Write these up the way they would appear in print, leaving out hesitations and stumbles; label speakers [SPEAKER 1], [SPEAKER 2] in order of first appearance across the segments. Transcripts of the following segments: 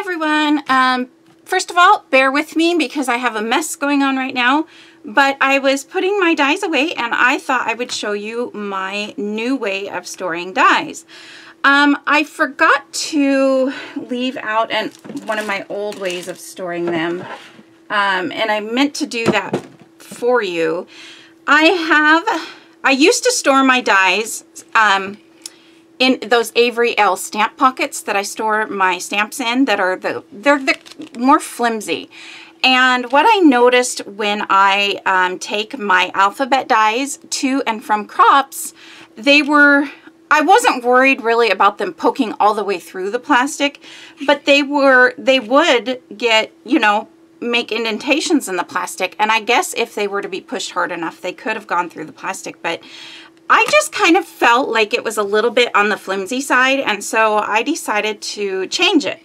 [SPEAKER 1] everyone. First of all, bear with me because I have a mess going on right now, but I was putting my dies away and I thought I would show you my new way of storing dies. I forgot to leave out one of my old ways of storing them, and I meant to do that for you. I used to store my dies in those Avery L stamp pockets that I store my stamps in, that are they're the more flimsy. And what I noticed when I take my alphabet dies to and from crops, I wasn't worried really about them poking all the way through the plastic, but they would get, you know, make indentations in the plastic. And I guess if they were to be pushed hard enough, they could have gone through the plastic, but I just kind of felt like it was a little bit on the flimsy side, and so I decided to change it.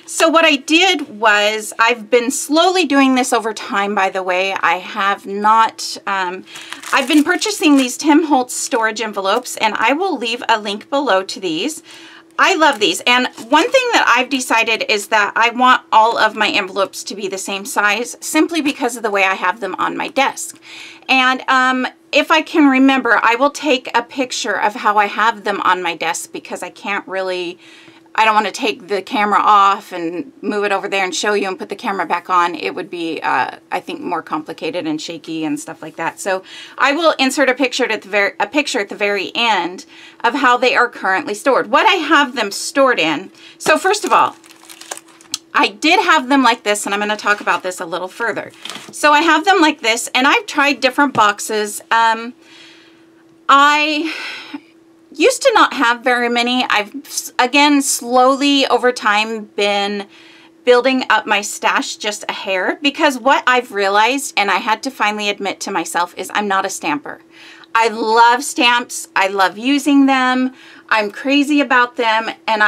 [SPEAKER 1] So what I did was, I've been slowly doing this over time, by the way. I have not, I've been purchasing these Tim Holtz storage envelopes, and I will leave a link below to these. I love these, and one thing that I've decided is that I want all of my envelopes to be the same size, simply because of the way I have them on my desk. And if I can remember, I will take a picture of how I have them on my desk, because I don't want to take the camera off and move it over there and show you and put the camera back on. It would be, I think, more complicated and shaky and stuff like that. So I will insert a picture at the very end of how they are currently stored. What I have them stored in. So first of all, I did have them like this, and I'm going to talk about this a little further. So I have them like this, and I've tried different boxes. I used to not have very many. I've, again, slowly over time been building up my stash just a hair, because what I've realized, and I had to finally admit to myself, is I'm not a stamper. I love stamps. I love using them. I'm crazy about them, and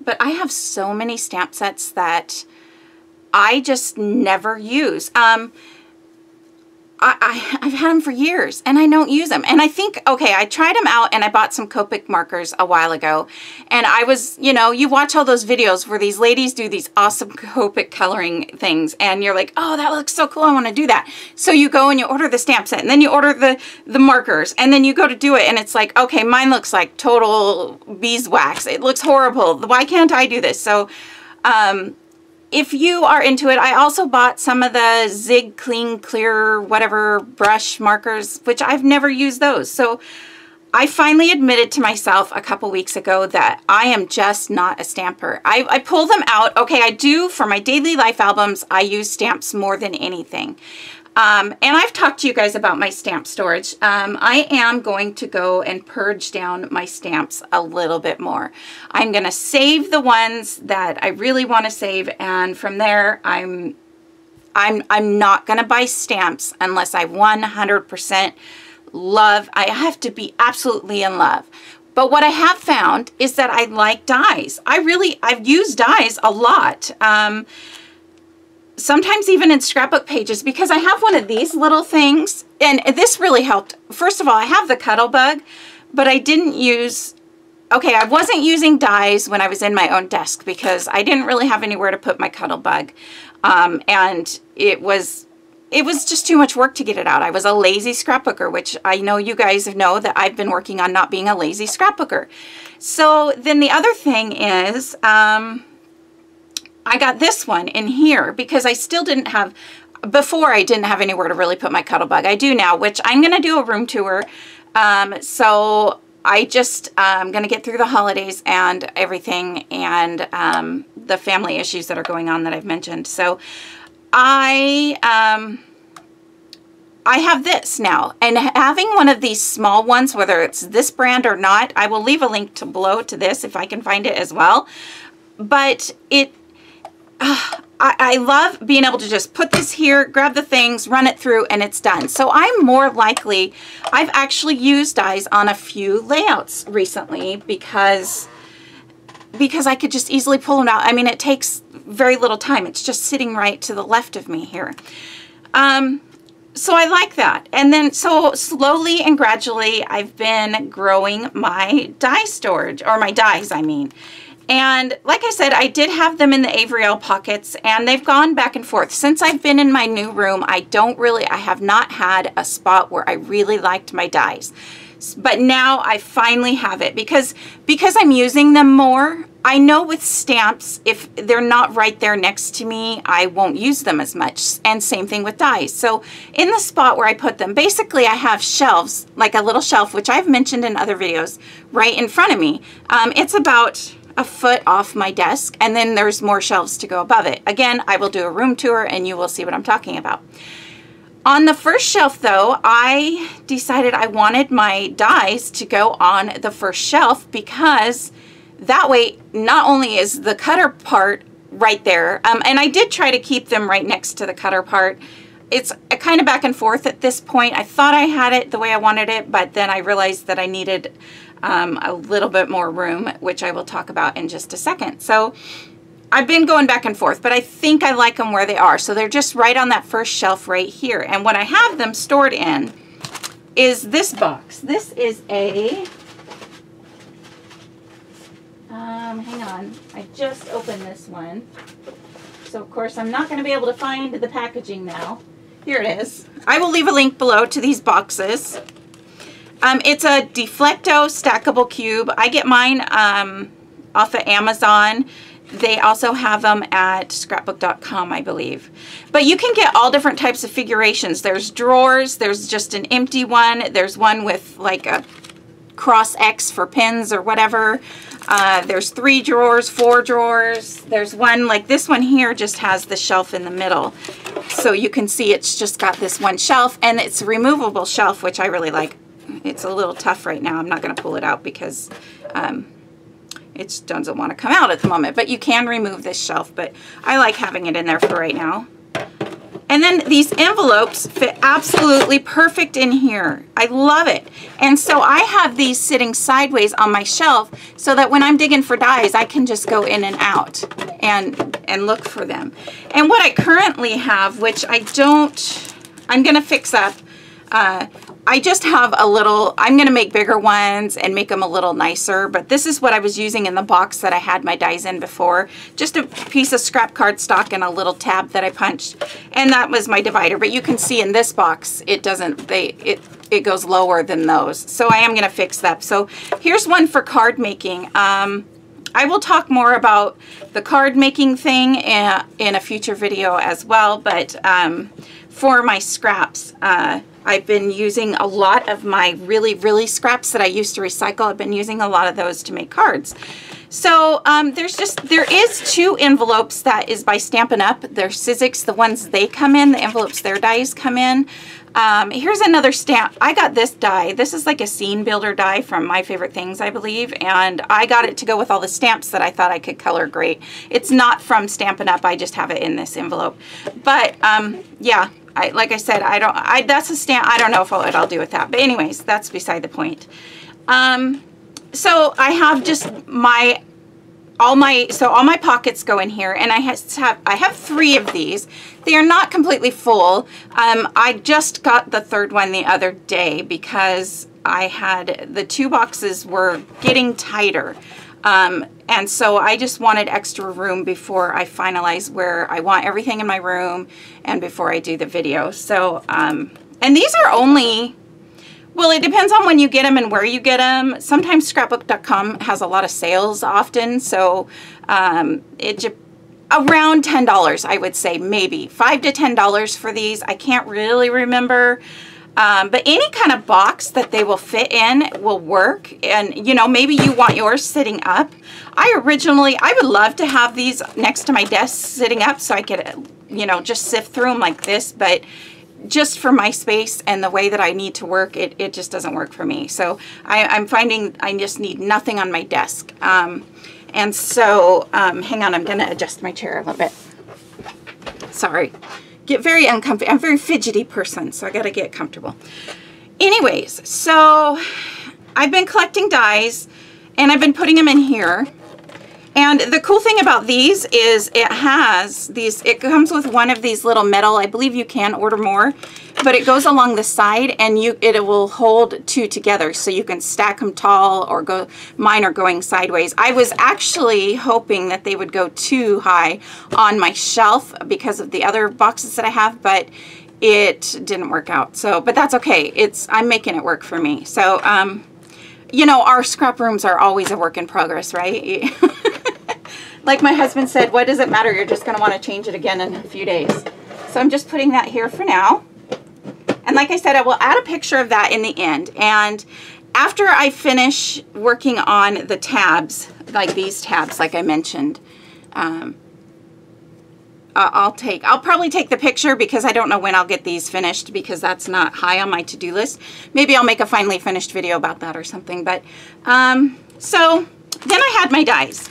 [SPEAKER 1] but I have so many stamp sets that I just never use. I've had them for years and I don't use them. And I think, okay, I tried them out and I bought some Copic markers a while ago. And I was, you know, you watch all those videos where these ladies do these awesome Copic coloring things and you're like, oh, that looks so cool, I want to do that. So you go and you order the stamp set, and then you order the markers, and then you go to do it and it's like, okay, mine looks like total beeswax. It looks horrible. Why can't I do this? So, if you are into it, I also bought some of the Zig Clean Clear whatever brush markers, which I've never used those. So I finally admitted to myself a couple weeks ago that I am just not a stamper. I pull them out. Okay, I do for my daily life albums. I use stamps more than anything. And I've talked to you guys about my stamp storage. I am going to go and purge down my stamps a little bit more. I'm going to save the ones that I really want to save, and from there I'm not going to buy stamps unless I 100% love. I have to be absolutely in love. But what I have found is that I like dies. I've used dies a lot. Sometimes even in scrapbook pages, because I have one of these little things, and this really helped. First of all, I have the Cuttlebug, but I didn't use, okay, I wasn't using dies when I was in my own desk because I didn't really have anywhere to put my Cuttlebug, and it was just too much work to get it out. I was a lazy scrapbooker, which I know you guys know that I've been working on not being a lazy scrapbooker. So then the other thing is, I got this one in here because I still didn't have, before I didn't have anywhere to really put my Cuttlebug. I do now, which I'm going to do a room tour. So I just, I'm going to get through the holidays and everything, and the family issues that are going on that I've mentioned. So I have this now, and having one of these small ones, whether it's this brand or not, I will leave a link below to this if I can find it as well. But I love being able to just put this here, grab the things, run it through, and it's done. So I'm more likely, I've actually used dies on a few layouts recently because I could just easily pull them out. I mean, it takes very little time. It's just sitting right to the left of me here. So I like that. And then, so slowly and gradually, I've been growing my die storage, or my dies, I mean. And like I said, I did have them in the Avriel pockets, and they've gone back and forth. Since I've been in my new room, I have not had a spot where I really liked my dies. But now I finally have it because I'm using them more. I know with stamps, if they're not right there next to me, I won't use them as much. And same thing with dies. So in the spot where I put them, basically I have shelves, like a little shelf, which I've mentioned in other videos, right in front of me. It's about a foot off my desk, and then there's more shelves to go above it. Again, I will do a room tour and you will see what I'm talking about. On the first shelf though, I decided I wanted my dies to go on the first shelf because that way not only is the cutter part right there, and I did try to keep them right next to the cutter part. It's a kind of back and forth at this point. I thought I had it the way I wanted it, but then I realized that I needed a little bit more room, which I will talk about in just a second. So I've been going back and forth, but I think I like them where they are. So they're just right on that first shelf right here. And what I have them stored in is this box. This is a, hang on, I just opened this one. So of course I'm not going to be able to find the packaging now. Here it is. I will leave a link below to these boxes. It's a Deflecto stackable cube. I get mine off of Amazon. They also have them at scrapbook.com, I believe. But you can get all different types of figurations. There's drawers, there's just an empty one, there's one with like a cross X for pins or whatever. There's 3 drawers, 4 drawers. There's one, like this one here just has the shelf in the middle. So you can see it's just got this one shelf, and it's a removable shelf, which I really like. It's a little tough right now. I'm not going to pull it out because it doesn't want to come out at the moment. But you can remove this shelf, but I like having it in there for right now. And then these envelopes fit absolutely perfect in here. I love it. And so I have these sitting sideways on my shelf so that when I'm digging for dies, I can just go in and out and look for them. And what I currently have, which I'm going to fix up, I just have a little, I'm going to make bigger ones and make them a little nicer, but this is what I was using in the box that I had my dies in before. Just a piece of scrap cardstock and a little tab that I punched, and that was my divider. But you can see in this box, it doesn't, it goes lower than those. So I am going to fix that. So here's one for card making. I will talk more about the card making thing in a future video as well, but for my scraps, I've been using a lot of my really scraps that I used to recycle. I've been using a lot of those to make cards. So there is 2 envelopes that is by Stampin' Up. They're Sizzix, the ones they come in, the envelopes their dies come in. Here's another stamp. I got this die. This is like a scene builder die from My Favorite Things, I believe, and I got it to go with all the stamps that I thought I could color great. It's not from Stampin' Up. I just have it in this envelope. But yeah. Like I said, that's a stamp. I don't know what I'll do with that. But anyways, that's beside the point. So I have just all my pockets go in here, and I have 3 of these. They are not completely full. I just got the 3rd one the other day because I had the 2 boxes were getting tighter. And so I just wanted extra room before I finalize where I want everything in my room and before I do the video. So, and these are only, well, it depends on when you get them and where you get them. Sometimes scrapbook.com has a lot of sales often. So, around $10, I would say, maybe $5 to $10 for these. I can't really remember. But any kind of box that they will fit in will work. And, you know, maybe you want yours sitting up. I would love to have these next to my desk sitting up so I could, you know, just sift through them like this. But just for my space and the way that I need to work, it just doesn't work for me. So I'm finding I just need nothing on my desk. And so, hang on, I'm going to adjust my chair a little bit. Sorry. Get very uncomfortable. I'm a very fidgety person, so I got to get comfortable. Anyways, so I've been collecting dies, and I've been putting them in here. And the cool thing about these is it comes with one of these little metal, I believe you can order more, but it goes along the side and it will hold two together so you can stack them tall or mine are going sideways. I was actually hoping that they would go too high on my shelf because of the other boxes that I have, but it didn't work out. So, but that's okay. I'm making it work for me. So, you know, our scrap rooms are always a work in progress, right? Like my husband said, what does it matter? You're just going to want to change it again in a few days. So I'm just putting that here for now. And like I said, I will add a picture of that in the end. And after I finish working on the tabs, like these tabs, like I mentioned, I'll probably take the picture because I don't know when I'll get these finished because that's not high on my to-do list. Maybe I'll make a finally finished video about that or something. But so then I had my dies.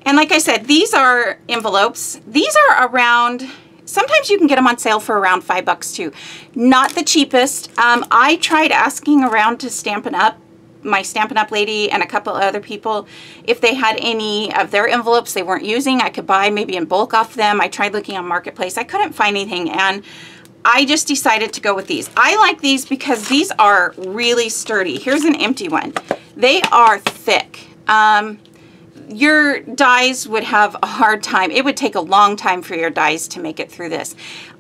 [SPEAKER 1] And like I said, these are envelopes. These are around, sometimes you can get them on sale for around $5 too. Not the cheapest. I tried asking around to Stampin' Up, my Stampin' Up lady and a couple other people, if they had any of their envelopes they weren't using, I could buy maybe in bulk off them. I tried looking on Marketplace. I couldn't find anything, and I just decided to go with these. I like these because these are really sturdy. Here's an empty one. They are thick. Your dies would have a hard time. It would take a long time for your dies to make it through this.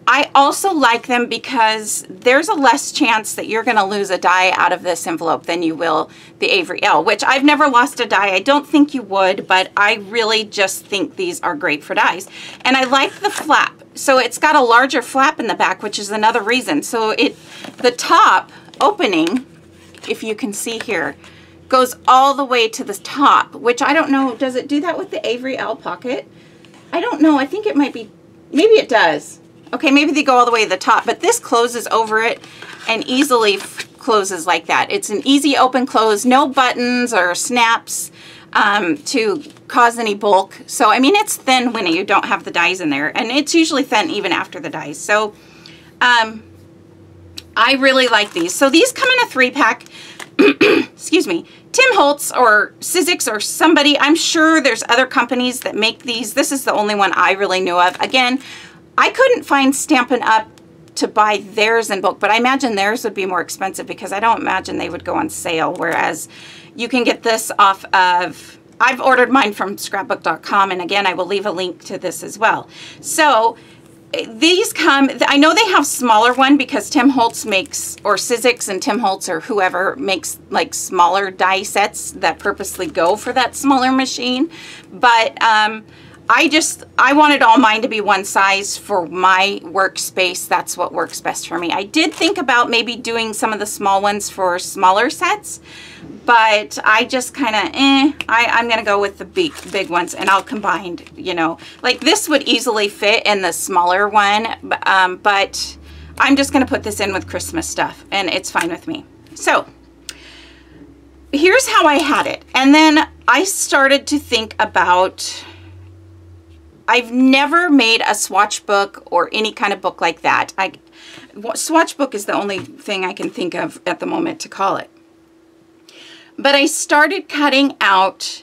[SPEAKER 1] I also like them because there's a less chance that you're going to lose a die out of this envelope than you will the Avery L, which I've never lost a die. I don't think you would, but I really just think these are great for dies. And I like the flap. So it's got a larger flap in the back, which is another reason. So the top opening, if you can see here, goes all the way to the top, which I don't know, does it do that with the Avery L pocket? I don't know. I think it might be, maybe it does. Okay, maybe they go all the way to the top, but this closes over it and easily closes like that. It's an easy open close, no buttons or snaps to cause any bulk. So, I mean, it's thin when you don't have the dies in there, and it's usually thin even after the dies. So, I really like these. So these come in a 3-pack. Excuse me. Tim Holtz or Sizzix or somebody, I'm sure there's other companies that make these. This is the only one I really knew of. Again, I couldn't find Stampin' Up to buy theirs in bulk, but I imagine theirs would be more expensive because I don't imagine they would go on sale, whereas you can get this off of, I've ordered mine from scrapbook.com, and again, I will leave a link to this as well. So these come, I know they have smaller one because Tim Holtz makes, or Sizzix and Tim Holtz or whoever makes like smaller die sets that purposely go for that smaller machine. But I wanted all mine to be one size for my workspace. That's what works best for me. I did think about maybe doing some of the small ones for smaller sets, but I just kind of, I'm going to go with the big ones, and I'll combine, you know, like this would easily fit in the smaller one, but I'm just going to put this in with Christmas stuff, and it's fine with me. So here's how I had it. And then I started to think about, I've never made a swatch book or any kind of book like that. Swatch book is the only thing I can think of at the moment to call it. But I started cutting out,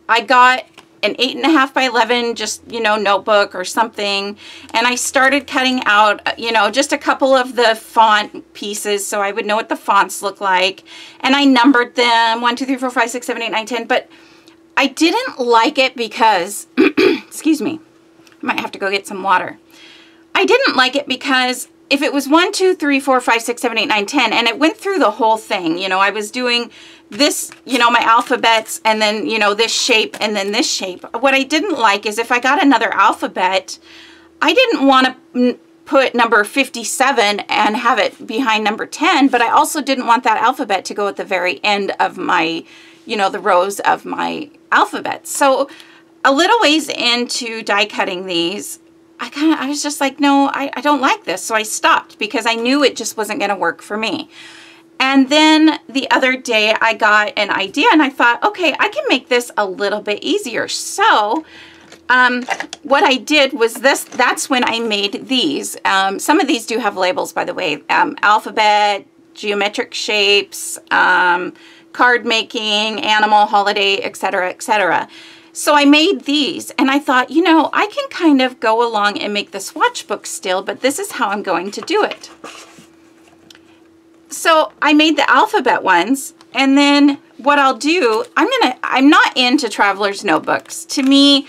[SPEAKER 1] I got an 8.5 by 11, just, you know, notebook or something. And I started cutting out, you know, just a couple of the font pieces so I would know what the fonts look like. And I numbered them 1, 2, 3, 4, 5, 6, 7, 8, 9, 10. But I didn't like it because, excuse me, I might have to go get some water. I didn't like it because if it was 1, 2, 3, 4, 5, 6, 7, 8, 9, 10, and it went through the whole thing, you know, I was doing this, you know, my alphabets, and then, you know, this shape, and then this shape. What I didn't like is if I got another alphabet, I didn't want to put number 57 and have it behind number 10, but I also didn't want that alphabet to go at the very end of my, you know, the rows of my alphabet. So a little ways into die cutting these, I was just like, no, I don't like this. So I stopped because I knew it just wasn't going to work for me. And then the other day I got an idea and I thought, okay, I can make this a little bit easier. So what I did was this, that's when I made these. Some of these do have labels, by the way, alphabet, geometric shapes, card making, animal, holiday, etc., etc. So I made these, and I thought, you know, I can kind of go along and make the swatch book still, but this is how I'm going to do it. So I made the alphabet ones, and then what I'll do, I'm not into traveler's notebooks. To me,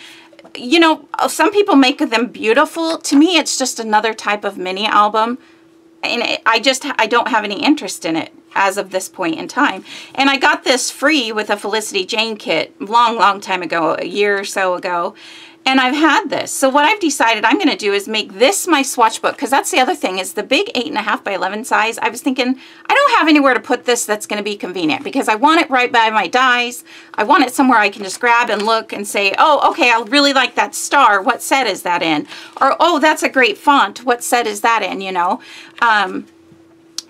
[SPEAKER 1] you know, some people make them beautiful. To me, it's just another type of mini album, and I don't have any interest in it as of this point in time. And I got this free with a Felicity Jane kit long time ago, a year or so ago. And I've had this. So what I've decided I'm going to do is make this my swatch book, because that's the other thing, is the big 8.5 by 11 size. I was thinking, I don't have anywhere to put this that's going to be convenient, because I want it right by my dies. I want it somewhere I can just grab and look and say, oh, okay, I really like that star. What set is that in? Or, oh, that's a great font. What set is that in, you know?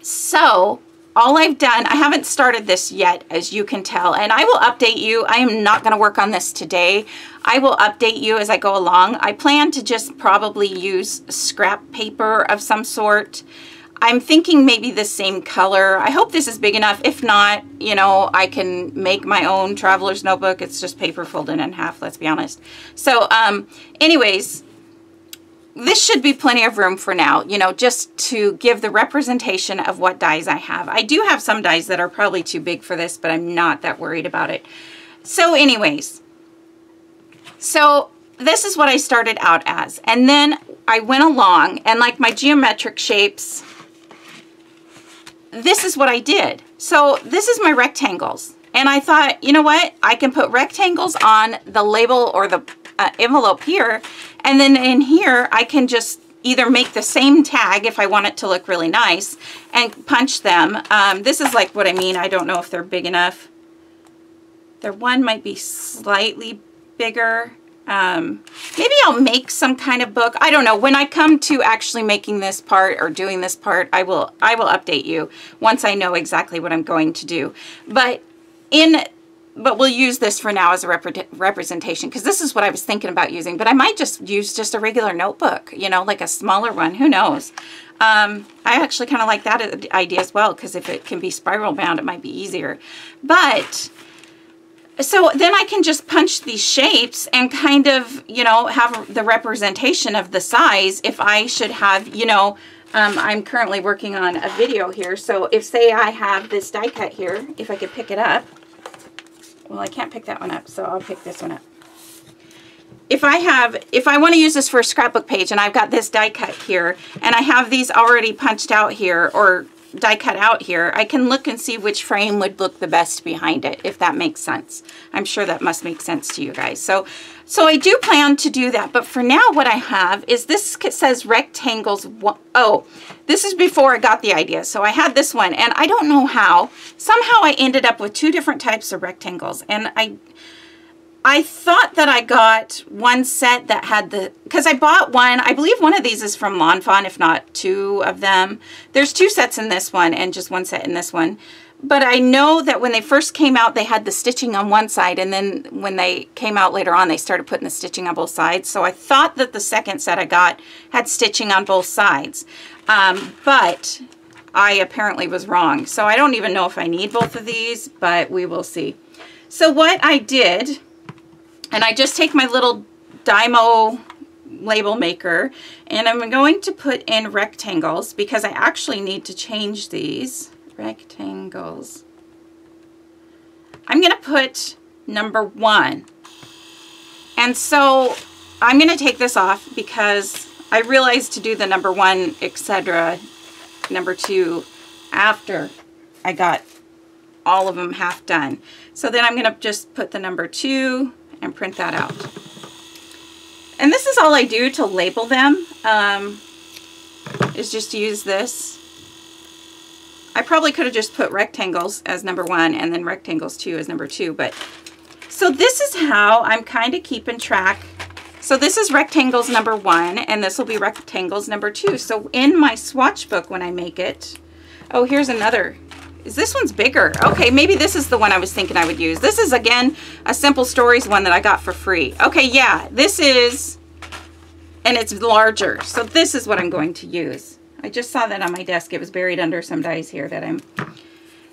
[SPEAKER 1] So all I've done, I haven't started this yet, as you can tell, and I will update you. I am not going to work on this today. I will update you as I go along. I plan to just probably use scrap paper of some sort. I'm thinking maybe the same color. I hope this is big enough. If not, you know, I can make my own traveler's notebook. It's just paper folded in half, let's be honest. So anyways, this should be plenty of room for now, you know, just to give the representation of what dies I have. I do have some dies that are probably too big for this, but I'm not that worried about it. So anyways, so this is what I started out as. And then I went along, and like my geometric shapes, this is what I did. So this is my rectangles. And I thought, you know what? I can put rectangles on the label or the envelope here, and then in here I can just either make the same tag if I want it to look really nice and punch them. This is like what I mean. I don't know if they're big enough. Their one might be slightly bigger. Maybe I'll make some kind of book. I don't know. When I come to actually making this part or doing this part, I will update you once I know exactly what I'm going to do. But we'll use this for now as a representation, because this is what I was thinking about using. But I might just use just a regular notebook, you know, like a smaller one. Who knows? I actually kind of like that idea as well, because if it can be spiral bound, it might be easier. But so then I can just punch these shapes and kind of, you know, have the representation of the size if I should have, you know, I'm currently working on a video here. So if, say, I have this die cut here, if I could pick it up. Well, I can't pick that one up, so I'll pick this one up. If I want to use this for a scrapbook page, and I've got this die cut here, and I have these already punched out here, or die cut out here, I can look and see which frame would look the best behind it, if that makes sense. I'm sure that must make sense to you guys. So I do plan to do that, but for now what I have is this says rectangles. Oh, this is before I got the idea. So I had this one, and I don't know how. Somehow I ended up with two different types of rectangles, and I thought that I got one set that had because I bought one, I believe one of these is from Fawn, if not two of them. There's two sets in this one and just one set in this one. But I know that when they first came out, they had the stitching on one side, and then when they came out later on, they started putting the stitching on both sides. So I thought that the second set I got had stitching on both sides. But I apparently was wrong. So I don't even know if I need both of these, but we will see. So what I did, and I just take my little Dymo label maker, and I'm going to put in rectangles, because I actually need to change these. Rectangles. I'm going to put number 1. And so I'm going to take this off, because I realized to do the number 1, etc., number 2, after I got all of them half done. So then I'm going to just put the number 2 and print that out. And this is all I do to label them, is just use this. I probably could have just put rectangles as number 1 and then rectangles 2 as number 2, but so this is how I'm kind of keeping track. So this is rectangles number 1, and this will be rectangles number 2. So in my swatch book when I make it, oh, here's another. This one's bigger. Okay, maybe this is the one I was thinking I would use. This is, again, a Simple Stories one that I got for free. Okay, yeah, this is, and it's larger. So this is what I'm going to use. I just saw that on my desk. It was buried under some dies here that I'm...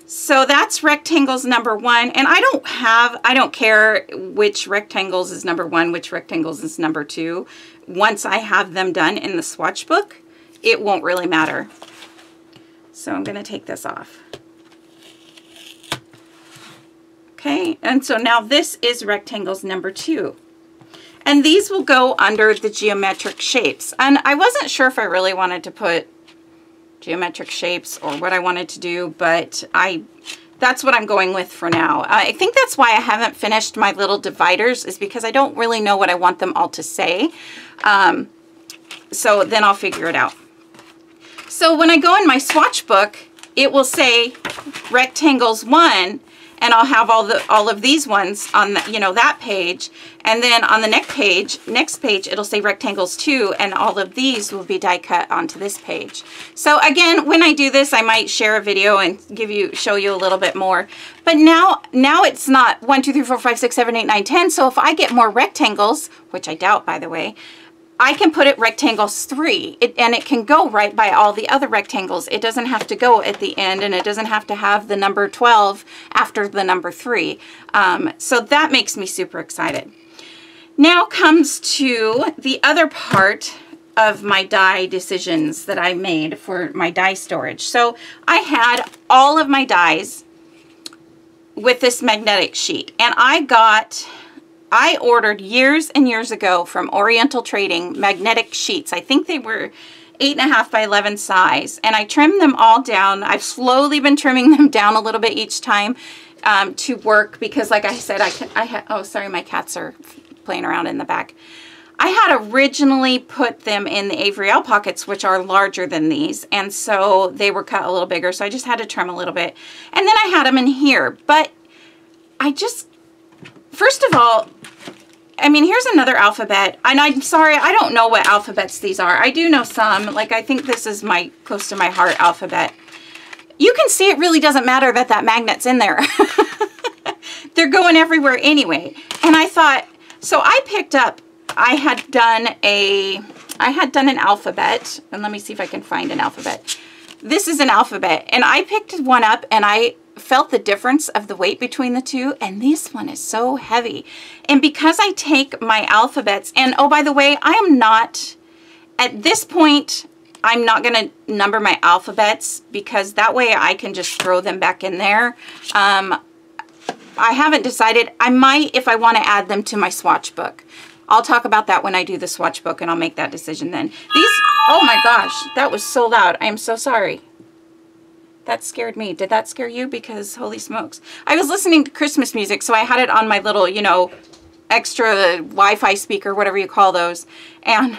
[SPEAKER 1] So that's rectangles number 1, and I don't care which rectangles is number 1, which rectangles is number 2. Once I have them done in the swatch book, it won't really matter. So I'm going to take this off. Okay, and so now this is rectangles number 2. And these will go under the geometric shapes. And I wasn't sure if I really wanted to put geometric shapes or what I wanted to do, but that's what I'm going with for now. I think that's why I haven't finished my little dividers, is because I don't really know what I want them all to say. So then I'll figure it out. So when I go in my swatch book, it will say rectangles 1, and I'll have all of these ones on the, that page, and then on the next page it'll say rectangles 2, and all of these will be die cut onto this page. So again, when I do this, I might share a video and show you a little bit more. But now it's not 1, 2, 3, 4, 5, 6, 7, 8, 9, 10. So if I get more rectangles, which I doubt, by the way, I can put it rectangles 3, and it can go right by all the other rectangles. It doesn't have to go at the end, and it doesn't have to have the number 12 after the number 3. So that makes me super excited. Now comes to the other part of my die decisions that I made for my die storage. So I had all of my dies with this magnetic sheet, and I ordered years and years ago from Oriental Trading magnetic sheets. I think they were 8.5 by 11 size, and I trimmed them all down. I've slowly been trimming them down a little bit each time to work, because like I said, oh, sorry, my cats are playing around in the back. I had originally put them in the Avery L pockets, which are larger than these, and so they were cut a little bigger, so I just had to trim a little bit. And then I had them in here, but first of all, I mean, here's another alphabet, and I'm sorry, I don't know what alphabets these are. I do know some, like I think this is my close to my heart alphabet. You can see it really doesn't matter that magnet's in there. They're going everywhere anyway. And I thought, so I picked up, I had done an alphabet, and let me see if I can find an alphabet. This is an alphabet, and I picked one up, and I felt the difference of the weight between the two, and this one is so heavy. And because I take my alphabets, and oh, by the way, I am not, at this point, I'm not going to number my alphabets, because that way I can just throw them back in there. I haven't decided. I might, if I want to add them to my swatch book. I'll talk about that when I do the swatch book, and I'll make that decision then. Oh my gosh, that was so loud. I am so sorry. That scared me. Did that scare you? Because holy smokes. I was listening to Christmas music, so I had it on my little, extra Wi-Fi speaker, whatever you call those. And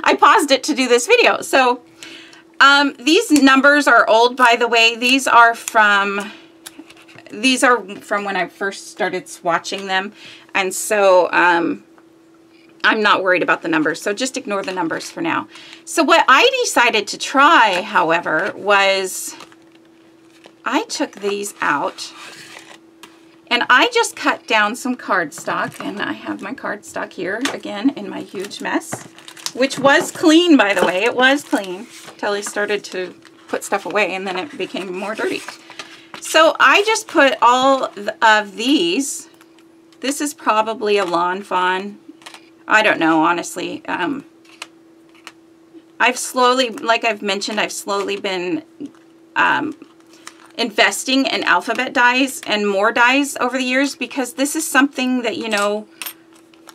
[SPEAKER 1] I paused it to do this video. So these numbers are old, by the way. These are from when I first started swatching them. And so I'm not worried about the numbers, so just ignore the numbers for now. So what I decided to try, however, was I took these out and I just cut down some cardstock, and I have my cardstock here again in my huge mess, which was clean, by the way. It was clean until I started to put stuff away, and then it became more dirty. So I just put all of these. This is probably a lawn fawn. I don't know, honestly. I've slowly, like I've mentioned, I've slowly been investing in alphabet dies and more dies over the years, because this is something that,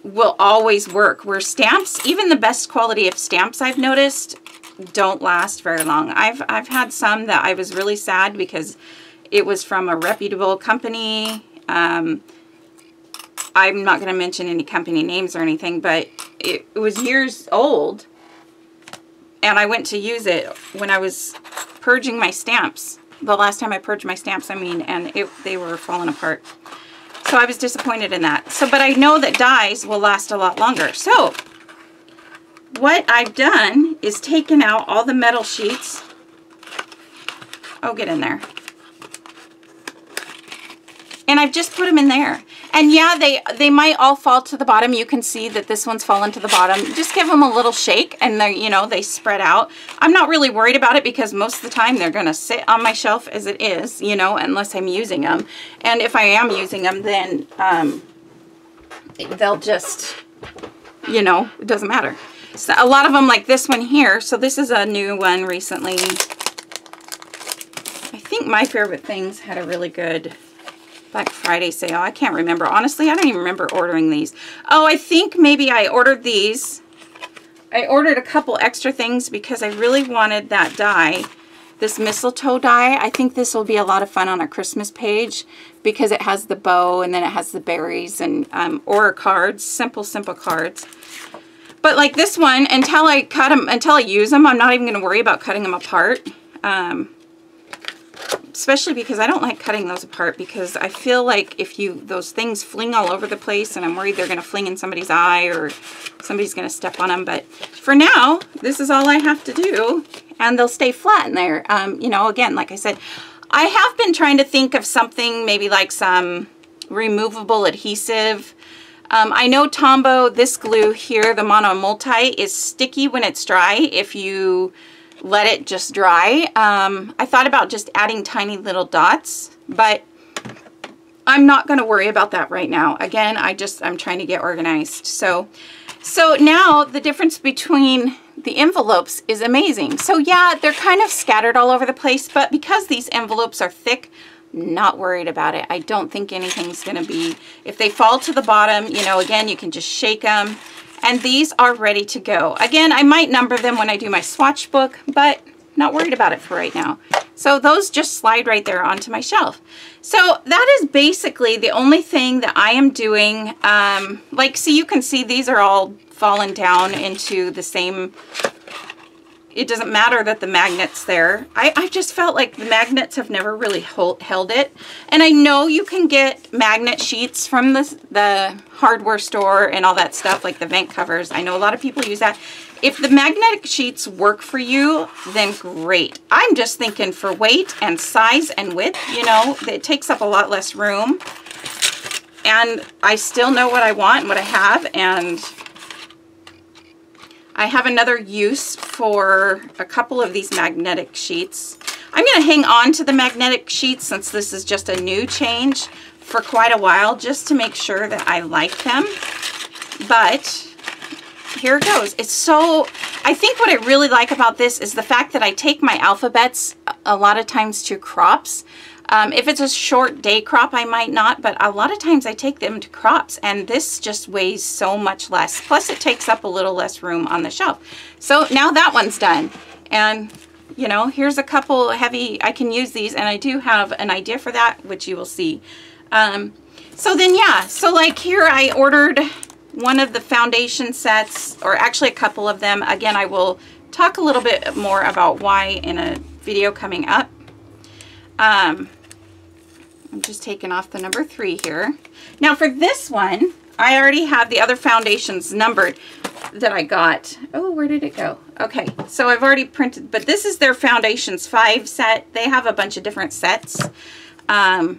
[SPEAKER 1] will always work. Where stamps, even the best quality of stamps I've noticed, don't last very long. I've had some that I was really sad because it was from a reputable company. I'm not going to mention any company names or anything, but it was years old, and I went to use it when I was purging my stamps. The last time I purged my stamps, I mean, and they were falling apart. So I was disappointed in that. So, but I know that dies will last a lot longer. So what I've done is taken out all the metal sheets. Oh, get in there. And I've just put them in there. And yeah, they might all fall to the bottom. You can see that this one's fallen to the bottom. Just give them a little shake and they, you know, they spread out. I'm not really worried about it because most of the time they're going to sit on my shelf as it is, you know, unless I'm using them. And if I am using them, then they'll just, you know, it doesn't matter. So a lot of them, like this one here. So this is a new one recently. I think My Favorite Things had a really good Black Friday sale. I can't remember. Honestly, I don't even remember ordering these. Oh, I think maybe I ordered these. I ordered a couple extra things because I really wanted that die. This mistletoe die. I think this will be a lot of fun on a Christmas page because it has the bow and then it has the berries and or cards. Simple cards. But like this one, until I cut them, until I use them, I'm not even going to worry about cutting them apart. Especially because I don't like cutting those apart because I feel like if those things fling all over the place and I'm worried they're going to fling in somebody's eye or somebody's going to step on them. But for now, this is all I have to do and they'll stay flat in there. You know, again, like I said, I have been trying to think of something maybe like some removable adhesive. I know Tombo, this glue here, the Mono Multi, is sticky when it's dry if you let it just dry. I thought about just adding tiny little dots, but I'm not going to worry about that right now. Again, I'm trying to get organized. So now the difference between the envelopes is amazing. So yeah, they're kind of scattered all over the place, but because these envelopes are thick, not worried about it. I don't think anything's going to be, if they fall to the bottom, you know, again, you can just shake them. And these are ready to go. Again, I might number them when I do my swatch book, but not worried about it for right now. So those just slide right there onto my shelf. So that is basically the only thing that I am doing. Like, see, you can see these are all fallen down into the same. It doesn't matter that the magnet's there. I just felt like the magnets have never really held it. And I know you can get magnet sheets from the hardware store and all that stuff, like the vent covers. I know a lot of people use that. If the magnetic sheets work for you, then great. I'm just thinking for weight and size and width, you know, it takes up a lot less room. And I still know what I want and what I have, and I have another use for a couple of these magnetic sheets. I'm going to hang on to the magnetic sheets since this is just a new change for quite a while just to make sure that I like them. But here it goes. It's so, I think what I really like about this is the fact that I take my alphabets a lot of times to crops. If it's a short day crop, I might not, but a lot of times I take them to crops, and this just weighs so much less. Plus, it takes up a little less room on the shelf. So now that one's done. And, you know, here's a couple heavy, I can use these, and I do have an idea for that, which you will see. So then, yeah, so like here I ordered one of the foundation sets, or actually a couple of them. Again, I will talk a little bit more about why in a video coming up. I'm just taking off the number 3 here. Now for this one, I already have the other foundations numbered that I got. Oh, where did it go? Okay, so I've already printed, but this is their Foundations 5 set. They have a bunch of different sets. Oh,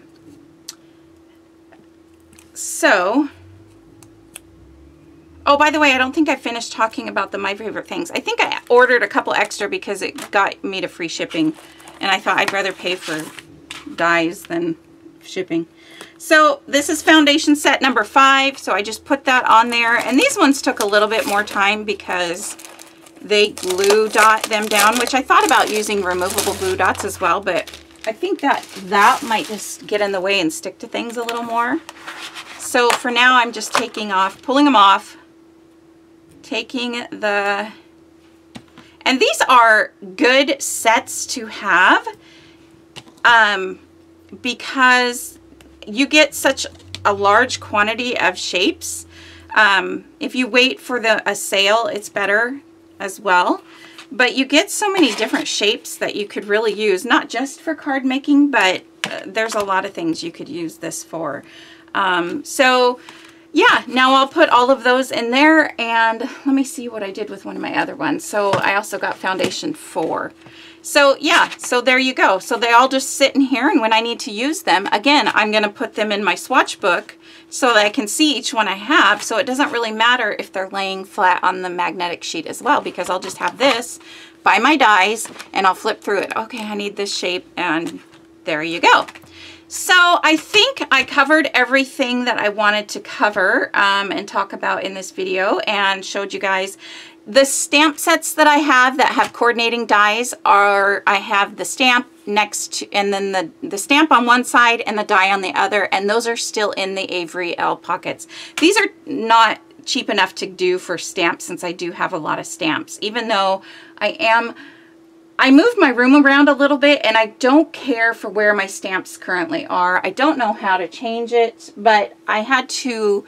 [SPEAKER 1] by the way, I don't think I finished talking about the My Favorite Things. I think I ordered a couple extra because it got me to free shipping. And I thought I'd rather pay for dies than shipping. So this is foundation set number 5. So I just put that on there. And these ones took a little bit more time because they glue dot them down, which I thought about using removable glue dots as well. But I think that might just get in the way and stick to things a little more. So for now, I'm just pulling them off, and these are good sets to have because you get such a large quantity of shapes. If you wait for a sale, it's better as well. But you get so many different shapes that you could really use, not just for card making, but there's a lot of things you could use this for. So yeah, now I'll put all of those in there, and let me see what I did with one of my other ones. So I also got foundation 4. So yeah, so there you go. So they all just sit in here, and when I need to use them, again, I'm going to put them in my swatch book so that I can see each one I have. So it doesn't really matter if they're laying flat on the magnetic sheet as well, because I'll just have this by my dies and I'll flip through it. Okay, I need this shape, and there you go. So I think I covered everything that I wanted to cover and talk about in this video, and showed you guys the stamp sets that I have that have coordinating dies. Are I have the stamp next to, and then the stamp on one side and the die on the other, and those are still in the Avery L pockets. These are not cheap enough to do for stamps, since I do have a lot of stamps, even though I moved my room around a little bit, and I don't care for where my stamps currently are. I don't know how to change it, but I had to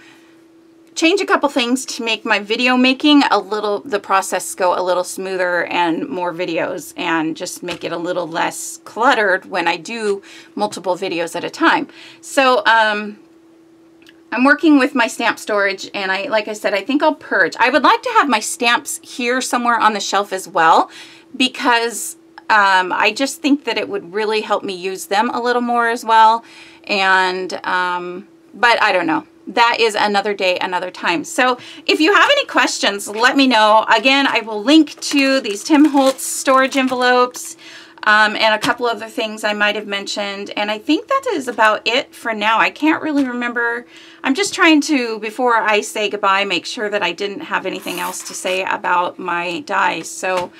[SPEAKER 1] change a couple things to make my video making the process go a little smoother, and more videos, and just make it a little less cluttered when I do multiple videos at a time. So I'm working with my stamp storage, and like I said, I think I'll purge. I would like to have my stamps here somewhere on the shelf as well, because I just think that it would really help me use them a little more as well. And but I don't know. That is another day, another time. So if you have any questions, let me know. Again, I will link to these Tim Holtz storage envelopes and a couple other things I might have mentioned. And I think that is about it for now. I can't really remember. I'm just trying to, before I say goodbye, make sure that I didn't have anything else to say about my dies. So,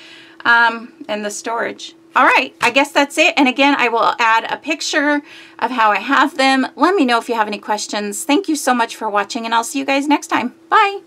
[SPEAKER 1] and the storage. All right, I guess that's it. And again, I will add a picture of how I have them. Let me know if you have any questions. Thank you so much for watching, and I'll see you guys next time. Bye.